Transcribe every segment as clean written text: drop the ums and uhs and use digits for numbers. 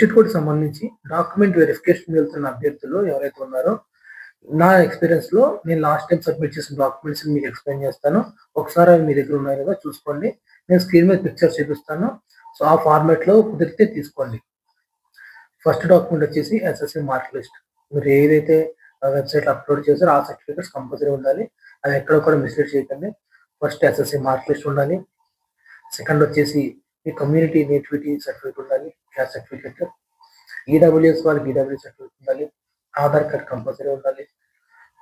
ఇన్‌స్టిట్యూట్‌కి సంబంధించి డాక్యుమెంట్ వెరిఫికేషన్‌కి వెళ్తున్న అభ్యర్థులు ఎవరైతే ఉన్నారో, నా ఎక్స్‌పీరియన్స్‌లో నేను లాస్ట్ టైమ్ సబ్మిట్ చేసిన డాక్యుమెంట్స్‌ని మీకు ఎక్స్‌ప్లెయిన్ చేస్తాను. ఒకసారి అవి మీ దగ్గర ఉన్నాయి లేదా చూసుకోండి. నేను స్క్రీన్ మీద పిక్చర్స్ చూపిస్తాను. సో, ఆ ఫార్మాట్‌లో కుదిరితే తీసుకోండి. ఫస్ట్ డాక్యుమెంట్ వచ్చేసి ఎస్ఎస్‌సి మార్క్ లిస్ట్. మీరు ఏదైతే వెబ్‌సైట్‌లో అప్‌లోడ్ చేసారో ఆ సర్టిఫికేట్స్ కంపల్సరీ ఉండాలి. అది ఎక్కడ కూడా మిస్‌లీడ్ చేయకండి. ఫస్ట్ ఎస్ఎస్‌సి మార్క్ లిస్ట్ ఉండాలి. సెకండ్ వచ్చేసి మీ కమ్యూనిటీ నేటివిటీ సర్టిఫికేట్ ఉండాలి. Caste certificate. ఈడబ్ల్యూఎస్ వాళ్ళకి ఈడబ్ల్యూఎస్ సర్టిఫికేట్ ఉండాలి. ఆధార్ కార్డ్ కంపల్సరీ ఉండాలి.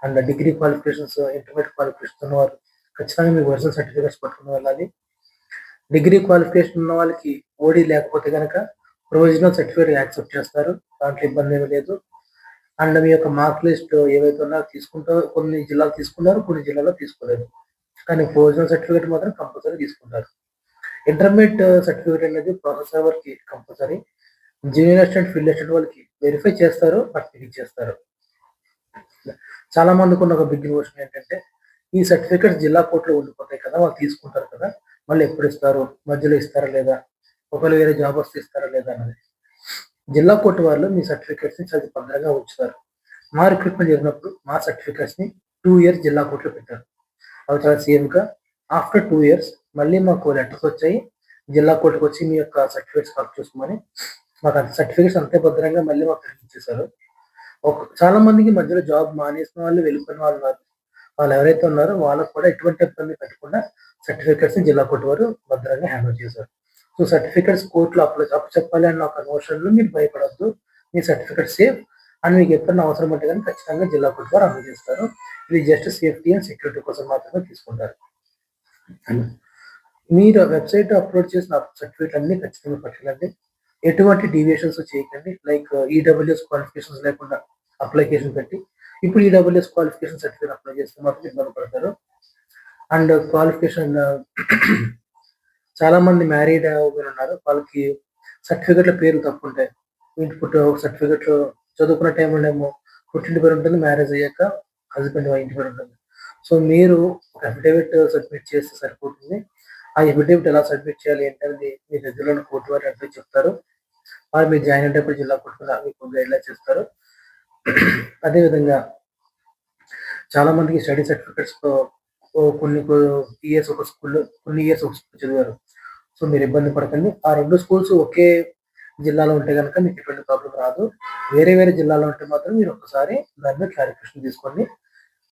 And degree qualifications, intermediate qualifications ఉన్నవారు ఖచ్చితంగా మీ ఒరిజినల్ సర్టిఫికేట్స్ పట్టుకొని వెళ్ళాలి. డిగ్రీ క్వాలిఫికేషన్ ఉన్న వాళ్ళకి ఓడీ లేకపోతే గనక ప్రొవిజనల్ సర్టిఫికేట్ యాక్సెప్ట్ చేస్తారు. దాంట్లో ఇబ్బంది ఏమీ లేదు. అండ్ మీ యొక్క మార్క్ లిస్ట్ ఏవైతే ఉన్నాయో తీసుకుంటారో కొన్ని జిల్లాలు తీసుకున్నారు, కొన్ని జిల్లాల్లో తీసుకోలేదు. కానీ ప్రొవిజనల్ సర్టిఫికేట్ మాత్రం కంపల్సరీ తీసుకుంటారు. ఇంటర్మీడియట్ సర్టిఫికేట్ అనేది ప్రొఫెసర్ వరకు compulsory. Junior assistant, field assistant వాళ్ళకి వెరిఫై చేస్తారు, బట్ మీకు ఇచ్చేస్తారు. చాలా మందికి ఉన్న ఒక బిగ్ క్వశ్చన్ ఏంటంటే, ఈ సర్టిఫికేట్స్ జిల్లా కోర్టులో ఉండిపోతాయి కదా, వాళ్ళు తీసుకుంటారు కదా, మళ్ళీ ఎప్పుడు ఇస్తారు, మధ్యలో ఇస్తారా లేదా, ఒకవేళ వేరే జాబ్ వస్తే ఇస్తారా లేదా అన్నది. జిల్లా కోర్టు వాళ్ళు మీ సర్టిఫికేట్స్ని చాలా భద్రంగా ఉంచుతారు. మా రిక్రూట్మెంట్ జరిగినప్పుడు మా సర్టిఫికేట్స్ని 2 ఇయర్స్ జిల్లా కోర్టులో పెట్టారు. అవి చాలా సేఫ్గా. ఆఫ్టర్ 2 ఇయర్స్ మళ్ళీ మాకు లెటర్స్ వచ్చాయి, జిల్లా కోర్టుకు వచ్చి మీ యొక్క సర్టిఫికేట్స్ కరెక్ట్ చూసుకోమని. మాకు అంత సర్టిఫికేట్స్ అంతే భద్రంగా మళ్ళీ మాకు తిరిగి ఇచ్చేసారు. చాలా మందికి మధ్యలో జాబ్ మానేసిన వాళ్ళు, వెళ్ళిపోయిన వాళ్ళు ఉన్నారు. వాళ్ళు ఎవరైతే ఉన్నారో వాళ్ళకి కూడా ఎటువంటి ఇబ్బంది పెట్టకుండా సర్టిఫికేట్స్‌ని జిల్లా కోర్టు వారు భద్రంగా హ్యాండ్ చేశారు. సో, సర్టిఫికేట్స్ కోర్టులో అప్పచెప్పాలి అన్న ఒక నోషన్‌లో మీరు భయపడొద్దు. మీ సర్టిఫికేట్ సేఫ్. అండ్ మీకు ఎప్పుడైనా అవసరం ఉంటే గనుక ఖచ్చితంగా జిల్లా కోర్టు వారు అందజేస్తారు. ఇది జస్ట్ సేఫ్టీ అండ్ సెక్యూరిటీ కోసం మాత్రమే తీసుకుంటారు. మీరు వెబ్‌సైట్ అప్‌లోడ్ చేసిన సర్టిఫికేట్ అన్నీ ఖచ్చితంగా పట్టుకెళ్ళండి. ఎటువంటి డీవియేషన్స్ చేయకండి. లైక్ ఈడబ్ల్యూఎస్ క్వాలిఫికేషన్స్ లేకుండా అప్లికేషన్ పెట్టి, ఇప్పుడు ఈడబ్ల్యూఎస్ క్వాలిఫికేషన్ సర్టిఫికేట్ అప్లై చేస్తే మాత్రం ఇబ్బంది పడతారు. అండ్ క్వాలిఫికేషన్ చాలా మంది మ్యారీడ్ ఉమెన్ ఉన్నారు. వాళ్ళకి సర్టిఫికేట్‌లో పేర్లు తప్పుంటాయి. ఇంటి సర్టిఫికేట్‌లో చదువుకున్న టైంలోనేమో పుట్టింటి పేరు ఉంటుంది. మ్యారేజ్ అయ్యాక హస్బెండ్ ఇంటి పేరు ఉంటుంది. సో, మీరు ఒక అఫిడవిట్ సబ్మిట్ చేస్తే సరిపోతుంది. ఆ అఫిడవిట్ ఎలా సబ్మిట్ చేయాలి ఏంటనేది మీ దగ్గరలో ఉన్న కోర్టు వారు అడ్వైస్ చెప్తారు. వాళ్ళు మీరు జాయిన్ అయ్యేటప్పుడు జిల్లా కోర్టు మీకు గైడ్‌లైన్స్ ఇస్తారు. అదేవిధంగా చాలా మందికి స్టడీ సర్టిఫికేట్స్‌తో కొన్ని ఇయర్స్ ఒక స్కూల్‌లో, కొన్ని ఇయర్స్ ఒక స్కూల్ చదివారు. సో, మీరు ఇబ్బంది పడకండి. ఆ 2 స్కూల్స్ ఒకే జిల్లాలో ఉంటే గనక మీకు ఎటువంటి ప్రాబ్లమ్ రాదు. వేరే వేరే జిల్లాలో ఉంటే మాత్రం మీరు ఒక్కసారి దాని మీద క్లారిఫికేషన్ తీసుకోండి.